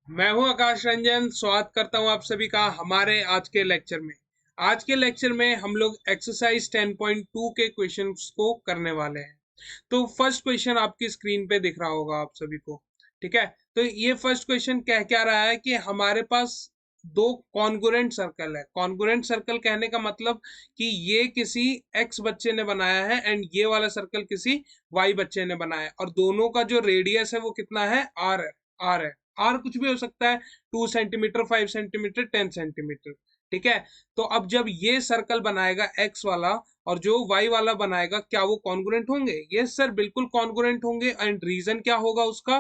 मैं हूं आकाश रंजन। स्वागत करता हूं आप सभी का हमारे आज के लेक्चर में। आज के लेक्चर में हम लोग एक्सरसाइज 10.2 के क्वेश्चंस को करने वाले हैं। तो फर्स्ट क्वेश्चन आपकी स्क्रीन पे दिख रहा होगा आप सभी को। ठीक है, तो ये फर्स्ट क्वेश्चन कह क्या रहा है कि हमारे पास दो कॉन्ग्रुएंट सर्कल है। कॉन्ग्रुएंट सर्कल कहने का मतलब कि ये किसी एक्स बच्चे ने बनाया है एंड ये वाला सर्कल किसी वाई बच्चे ने बनाया है, और दोनों का जो रेडियस है वो कितना है, आर है। आर है, आर कुछ भी हो सकता है, 2 सेंटीमीटर, 5 सेंटीमीटर, 10 सेंटीमीटर। ठीक है, तो अब जब ये सर्कल बनाएगा एक्स वाला और जो वाई वाला बनाएगा, क्या वो कॉन्ग्रुएंट होंगे? यस सर, बिल्कुल कॉन्ग्रुएंट होंगे। एंड रीजन क्या होगा उसका?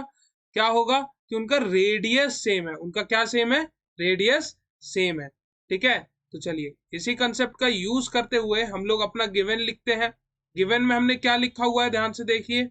क्या होगा कि उनका रेडियस सेम है। उनका क्या सेम है? रेडियस सेम है। ठीक है, तो चलिए इसी कंसेप्ट का यूज करते हुए हम लोग अपना गिवन लिखते हैं। गिवन में हमने क्या लिखा हुआ है, ध्यान से देखिए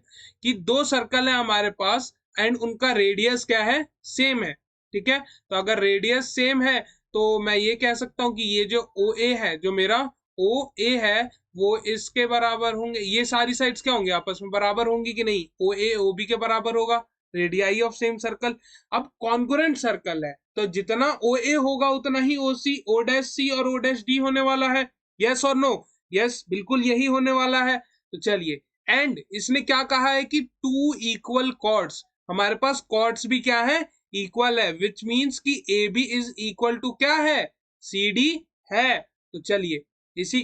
कि दो सर्कल है हमारे पास एंड उनका रेडियस क्या है, सेम है। ठीक है, तो अगर रेडियस सेम है तो मैं ये कह सकता हूं कि ये जो ओ ए है, जो मेरा ओ ए है, वो इसके बराबर होंगे। ये सारी साइड्स क्या होंगे, आपस में बराबर होंगी कि नहीं? ओ ए ओ बी के बराबर होगा, रेडियाई ऑफ सेम सर्कल। अब कॉन्ग्रुएंट सर्कल है तो जितना ओ ए होगा उतना ही ओ सी, ओ डैश सी और ओ डैश डी होने वाला है। यस और नो? यस, बिल्कुल यही होने वाला है। तो चलिए, एंड इसने क्या कहा है कि टू इक्वल कॉर्ड्स, हमारे पास कॉर्ड्स भी क्या है, इक्वल है, विच मीन्स कि A B is equal to क्या है, सी डी है। तो चलिए इसी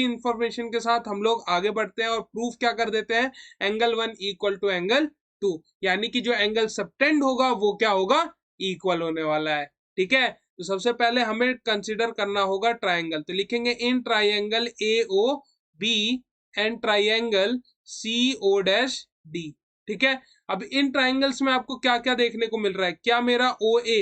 इंफॉर्मेशन के साथ हम लोग आगे बढ़ते हैं और प्रूफ क्या कर देते हैं, angle one equal to angle two, यानी कि जो एंगल सबटेंड होगा वो क्या होगा, इक्वल होने वाला है। ठीक है, तो सबसे पहले हमें कंसिडर करना होगा ट्राइंगल। तो लिखेंगे in triangle A O B and triangle C O dash D. ठीक है, अब इन ट्राइंगल्स में आपको क्या क्या देखने को मिल रहा है? क्या मेरा ओ ए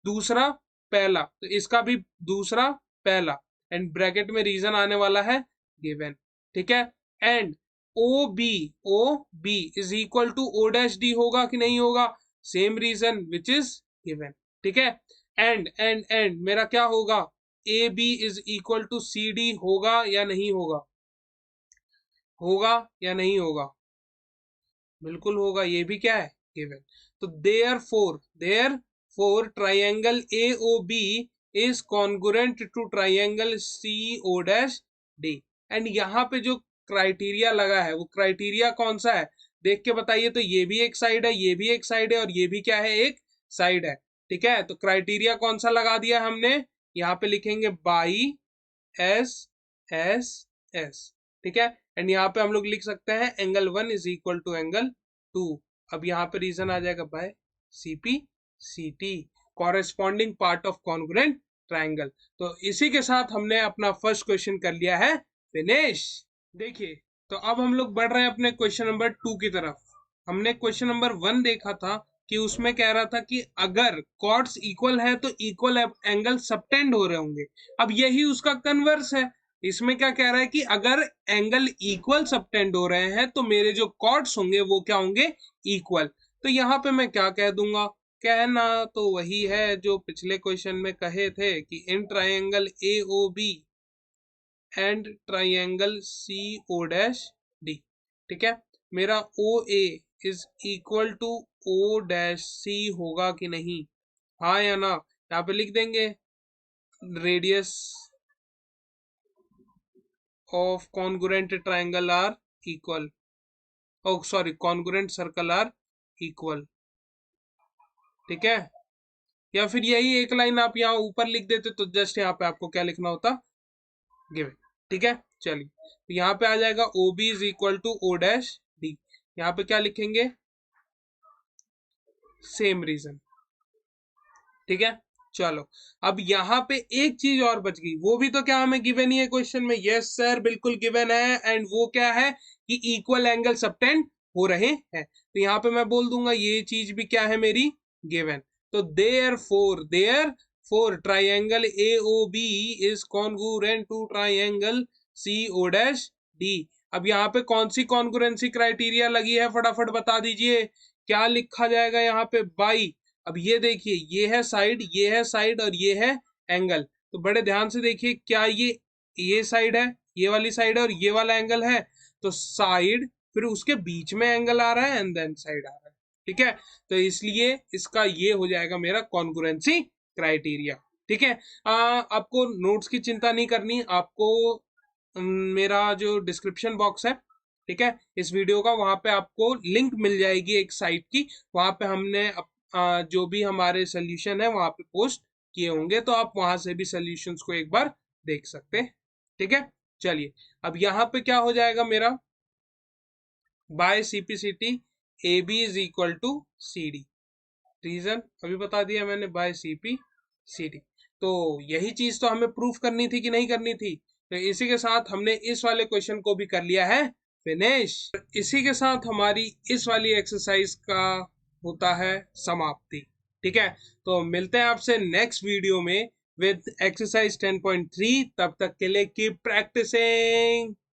दूसरा, पहला, तो इसका भी दूसरा, पहला, एंड ब्रैकेट में रीजन आने वाला है गिवन। ठीक है, and O B is equal to O dash D होगा कि नहीं होगा? Same reason which is given. ठीक है, एंड मेरा क्या होगा, A B is equal to C D होगा या नहीं होगा? होगा या नहीं होगा? बिल्कुल होगा, ये भी क्या है, गिवन। तो therefore triangle A O B is congruent to triangle C O dash D. And यहाँ पे जो क्राइटेरिया लगा है वो क्राइटेरिया कौन सा है, देख के बताइए। तो ये भी एक साइड है, ये भी एक साइड है, और ये भी क्या है, एक साइड है। ठीक है, तो क्राइटेरिया कौन सा लगा दिया हमने, यहाँ पे लिखेंगे बाई एस एस एस। ठीक है, एंड यहाँ पे हम लोग लिख सकते हैं angle one is equal to angle two. अब यहाँ पे रीजन आ जाएगा by C P C T, corresponding part of congruent triangle. तो इसी के साथ हमने अपना फर्स्ट क्वेश्चन कर लिया है फिनिश। देखिए, तो अब हम लोग बढ़ रहे हैं अपने क्वेश्चन नंबर 2 की तरफ। हमने क्वेश्चन नंबर 1 देखा था कि उसमें कह रहा था कि अगर कॉर्ड्स इक्वल है तो इक्वल एंगल सबटेंड हो रहे होंगे। अब यही उसका कन्वर्स है। इसमें क्या कह रहा है कि अगर एंगल इक्वल सबटेंड हो रहे हैं तो मेरे जो कॉर्ड्स होंगे वो क्या होंगे, इक्वल। तो यहाँ पे मैं क्या कह दूंगा, कहना तो वही है जो पिछले क्वेश्चन में कहे थे कि in triangle A O B and triangle C O dash D. ठीक है, मेरा O A is equal to O dash C होगा कि नहीं, हाँ या ना? यहाँ पे लिख देंगे radius of congruent triangle are equal, oh sorry, congruent circle are equal. ठीक है, या फिर यही एक लाइन आप यहाँ ऊपर लिख देते तो जस्ट यहाँ पे आपको क्या लिखना होता, गिवन। ठीक है, चलिए, तो यहाँ पे आ जाएगा O B is equal to O dash D. यहाँ पे क्या लिखेंगे, सेम रीजन। ठीक है, चलो, अब यहाँ पे एक चीज और बच गई, वो भी तो क्या हमें गिवन ही है क्वेश्चन में। यस सर, बिल्कुल गिवन है, एंड वो क्या है कि इक्वल एंगल सबटेंड हो रहे हैं। तो यहाँ पे मैं बोल दूंगा ये चीज भी क्या है मेरी, गिवन। तो therefore triangle A O B is congruent to triangle C O dash D. अब यहाँ पे कौन सी कॉन्ग्रुएंसी क्राइटेरिया लगी है, फटाफट बता दीजिए। क्या लिखा जाएगा यहाँ पे, बाई। अब ये देखिए, ये है साइड और ये है एंगल। तो बड़े ध्यान से देखिए, क्या ये साइड है, ये वाली साइड है, और ये वाला एंगल है। तो साइड, फिर उसके बीच में एंगल आ रहा है, एंड देन साइड आ रहा है। ठीक है, तो इसलिए इसका ये हो जाएगा मेरा कॉन्ग्रुएंसी क्राइटेरिया। ठीक है, आपको नोट्स की चिंता नहीं करनी, आपको मेरा जो डिस्क्रिप्शन बॉक्स है, ठीक है, इस वीडियो का, वहां पे आपको लिंक मिल जाएगी एक साइट की, वहां पे हमने जो भी हमारे सोल्यूशन है वहां पे पोस्ट किए होंगे, तो आप वहां से भी सोल्यूशंस को एक बार देख सकते हैं। ठीक है, चलिए, अब यहाँ पे क्या हो जाएगा मेरा, by C P C T A B is equal to C D. Reason अभी बता दिया मैंने, बाय सीपी सी डी। तो यही चीज तो हमें प्रूफ करनी थी कि नहीं करनी थी, तो इसी के साथ हमने इस वाले क्वेश्चन को भी कर लिया है फिनिश। इसी के साथ हमारी इस वाली एक्सरसाइज का होता है समाप्ति। ठीक है, तो मिलते हैं आपसे नेक्स्ट वीडियो में विद एक्सरसाइज 10.3। तब तक के लिए कीप प्रैक्टिसिंग।